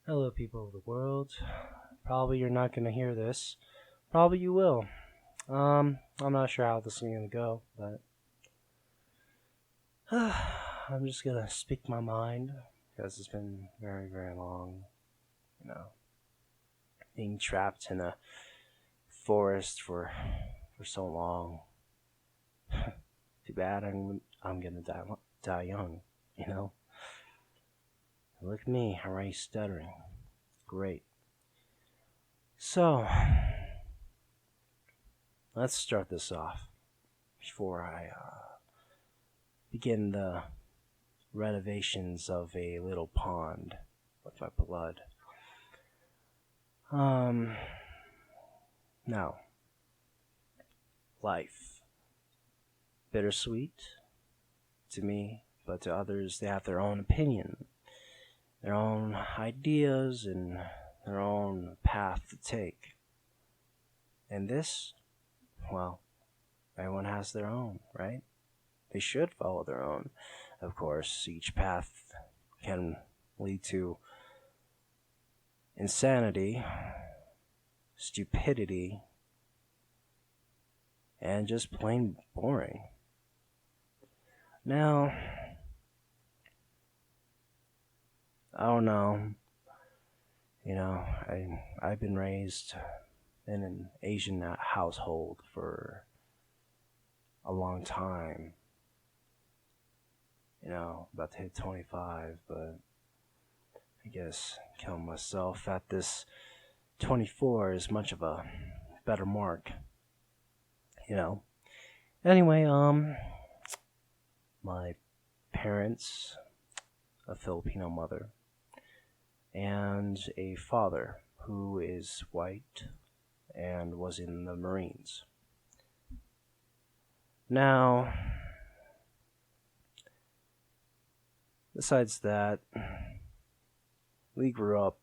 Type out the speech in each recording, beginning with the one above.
Hello, people of the world. Probably you're not gonna hear this. Probably you will. I'm not sure how this is gonna go, but I'm just gonna speak my mind because it's been very, very long. You know, being trapped in a forest for so long. Too bad I'm gonna die young. You know. Look at me, already stuttering. Great. So let's start this off before I begin the renovations of a little pond with my blood. Um, Now, life. Bittersweet to me, but to others, they have their own opinion, their own ideas, and their own path to take. And this, well, everyone has their own, right? They should follow their own. Of course, each path can lead to insanity, stupidity, and just plain boring. Now, I don't know. I've been raised in an Asian household for a long time. About to hit 25, but I guess killing myself at this 24 is much of a better mark. You know. Anyway, my parents, a Filipino mother, and a father who is white and was in the Marines. Now, besides that, I grew up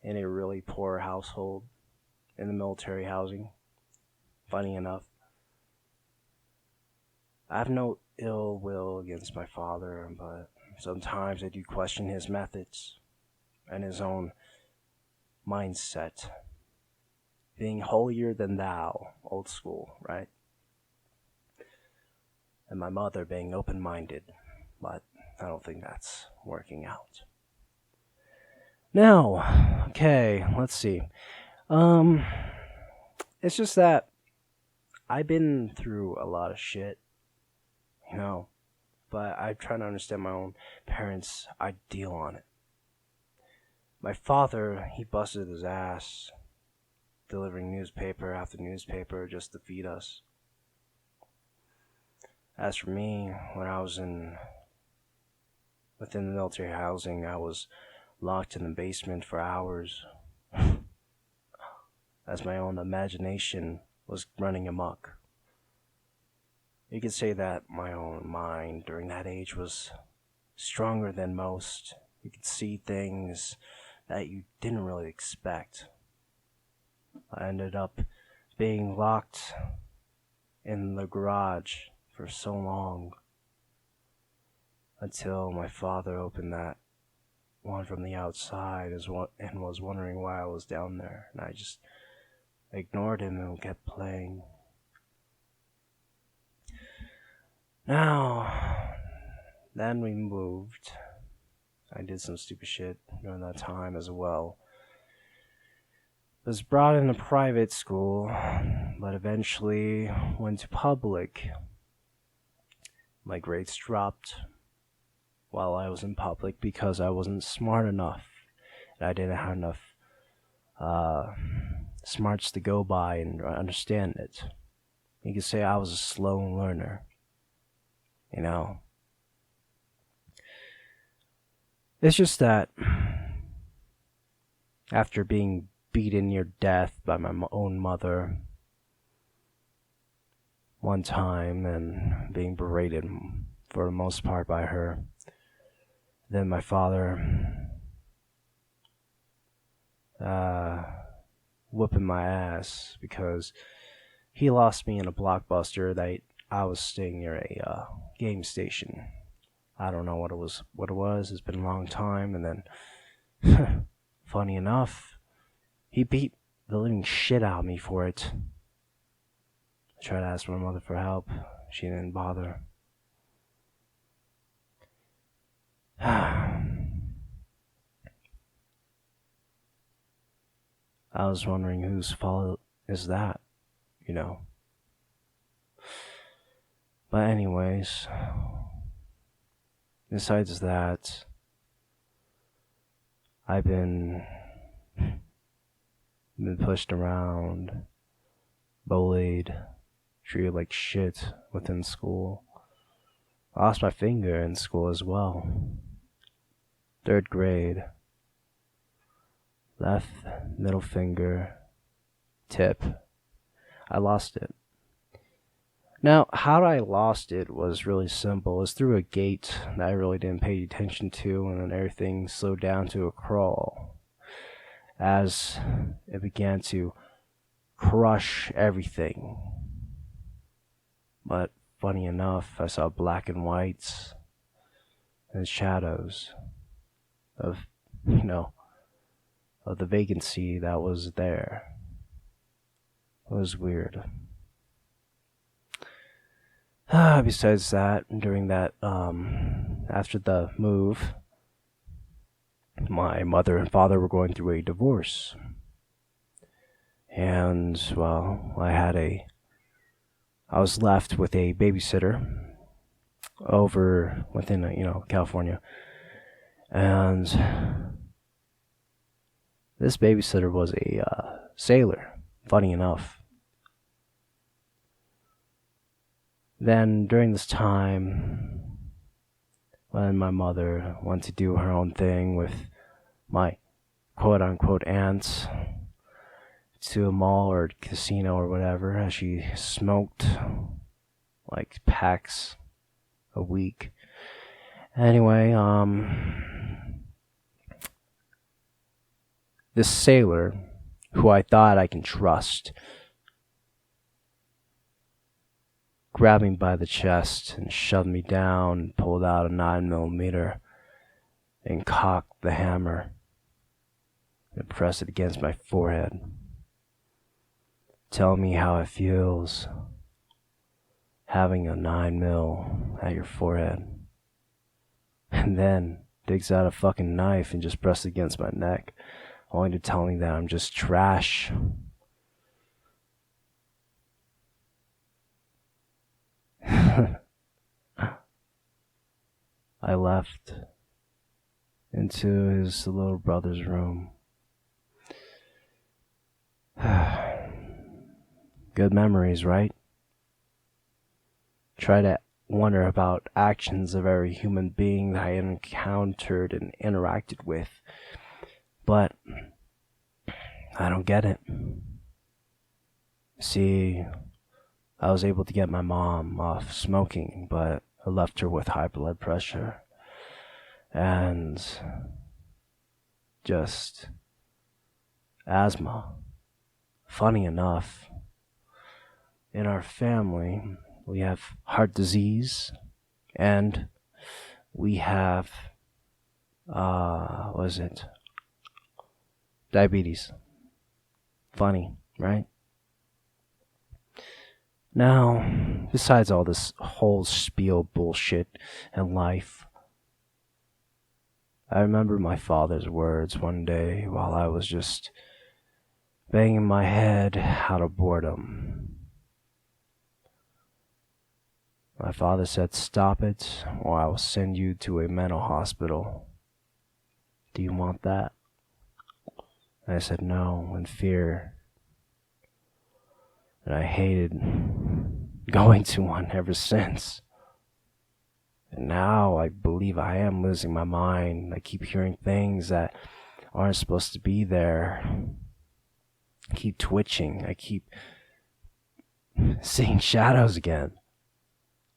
in a really poor household in the military housing. Funny enough, I have no ill will against my father, but sometimes I do question his methods and his own mindset. Being holier than thou, old school, right? And my mother being open minded, but I don't think that's working out. Now, okay, let's see. Um, it's just that I've been through a lot of shit, you know, but I try to understand my own parents' ideal on it. My father, he busted his ass delivering newspaper after newspaper just to feed us. As for me, when I was within the military housing, I was locked in the basement for hours as my own imagination was running amok. You could say that my own mind during that age was stronger than most. You could see things that you didn't really expect. I ended up being locked in the garage for so long until my father opened that one from the outside and was wondering why I was down there. And I just ignored him and kept playing. Now, then we moved. I did some stupid shit during that time as well. Was brought into private school, but eventually went to public. My grades dropped while I was in public because I wasn't smart enough, and I didn't have enough smarts to go by and understand it. You could say I was a slow learner, you know. It's just that after being beaten near death by my own mother one time and being berated for the most part by her, then my father whooping my ass because he lost me in a blockbuster that I was staying near a game station. I don't know what it was. It's been a long time, and then Funny enough, he beat the living shit out of me for it. I tried to ask my mother for help. She didn't bother. I was wondering whose fault is that, you know. But anyways, besides that, I've been pushed around, bullied, treated like shit within school. I lost my finger in school as well. 3rd grade. Left middle finger, tip. I lost it. Now, how I lost it was really simple. It was through a gate that I really didn't pay attention to, and then everything slowed down to a crawl as it began to crush everything. But funny enough, I saw black and whites and shadows of, of the vacancy that was there. It was weird. Besides that, during that, after the move, my mother and father were going through a divorce. And, well, I was left with a babysitter over within, California. And this babysitter was a sailor, funny enough. Then during this time, when my mother went to do her own thing with my quote-unquote aunts to a mall or casino or whatever, as she smoked like packs a week. Anyway, this sailor, who I thought I can trust, grabbed me by the chest and shoved me down and pulled out a 9mm and cocked the hammer and pressed it against my forehead. Tell me how it feels having a 9mm at your forehead. And then digs out a fucking knife and just presses it against my neck, only to tell me that I'm just trash. I left into his little brother's room. Good memories, right? Try to wonder about actions of every human being that I encountered and interacted with, but I don't get it. See, I was able to get my mom off smoking, but I left her with high blood pressure and just asthma. Funny enough, in our family, we have heart disease and we have, diabetes. Funny, right? Now, besides all this whole spiel bullshit in life, I remember my father's words one day while I was just banging my head out of boredom. My father said, "Stop it, or I will send you to a mental hospital. Do you want that?" And I said no, in fear. And I hated going to one ever since. And now I believe I am losing my mind. I keep hearing things that aren't supposed to be there. I keep twitching. I keep seeing shadows again.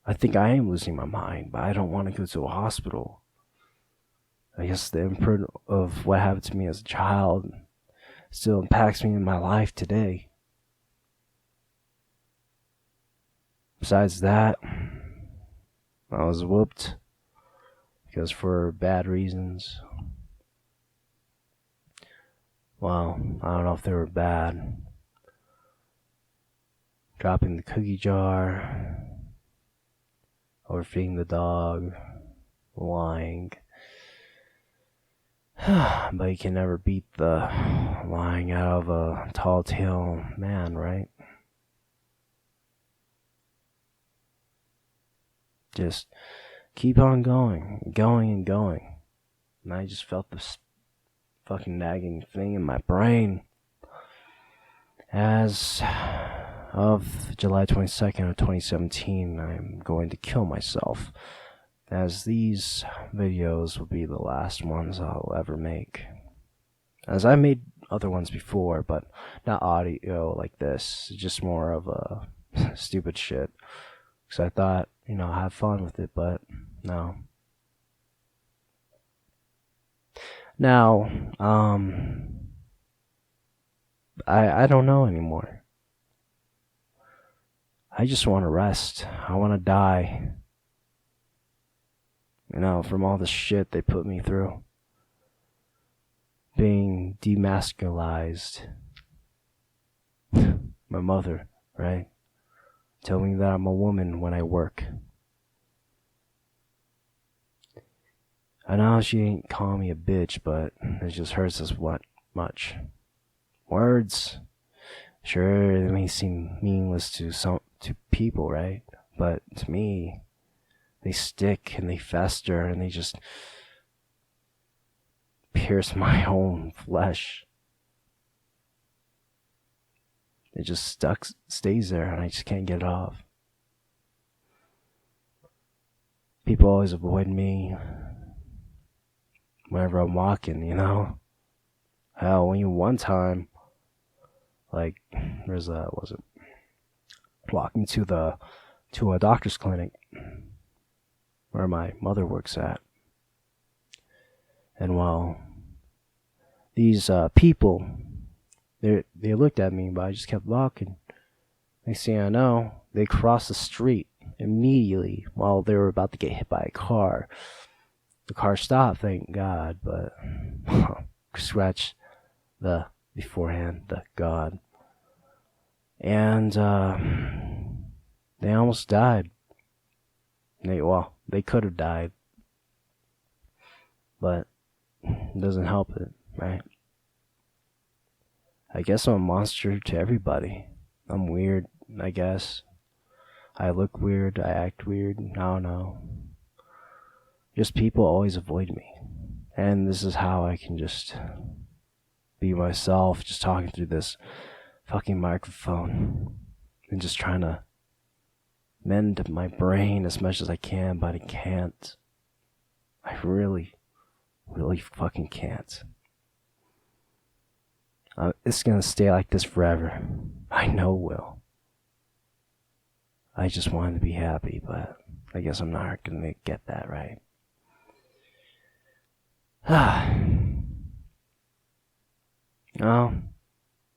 I think I am losing my mind, but I don't want to go to a hospital. I guess the imprint of what happened to me as a child still impacts me in my life today. Besides that, I was whooped because for bad reasons. Well, I don't know if they were bad. Dropping the cookie jar, overfeeding the dog, lying. But you can never beat the lying out of a tall tale man, right? Just keep on going and going. And I just felt this fucking nagging thing in my brain. As of July 22nd of 2017, I'm going to kill myself, as these videos will be the last ones I'll ever make. As I made other ones before, but not audio like this, just more of a stupid shit. Because I thought, have fun with it, but no. Now, I don't know anymore. I just want to rest. I want to die. From all the shit they put me through. Being demasculized. My mother, right? Telling me that I'm a woman when I work. I know she ain't calling me a bitch, but it just hurts us much. Words, sure, they may seem meaningless to people, right? But to me, they stick and they fester and they just pierce my own flesh. It just stays there and I just can't get it off. People always avoid me whenever I'm walking, Hell, one time, walking to a doctor's clinic where my mother works at. And these people, they looked at me, but I just kept walking. Next thing I know, they crossed the street immediately while they were about to get hit by a car. The car stopped, thank God, but scratch the beforehand, the God. And they almost died. They could have died, but it doesn't help it, right? I guess I'm a monster to everybody. I'm weird, I guess. I look weird, I act weird, I don't know. Just people always avoid me. And this is how I can just be myself, just talking through this fucking microphone and just trying to mend my brain as much as I can, but I can't. I really fucking can't. It's gonna stay like this forever. I know it will. I just wanted to be happy, but I guess I'm not gonna get that right.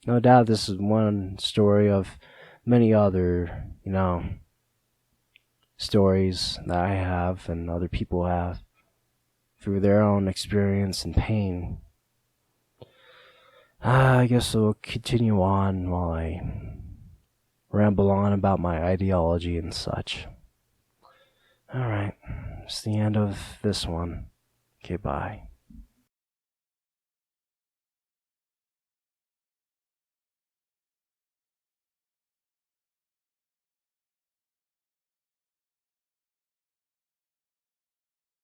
No doubt this is one story of many other, stories that I have and other people have through their own experience and pain. I guess I'll continue on while I ramble on about my ideology and such. Alright, it's the end of this one. Okay, bye.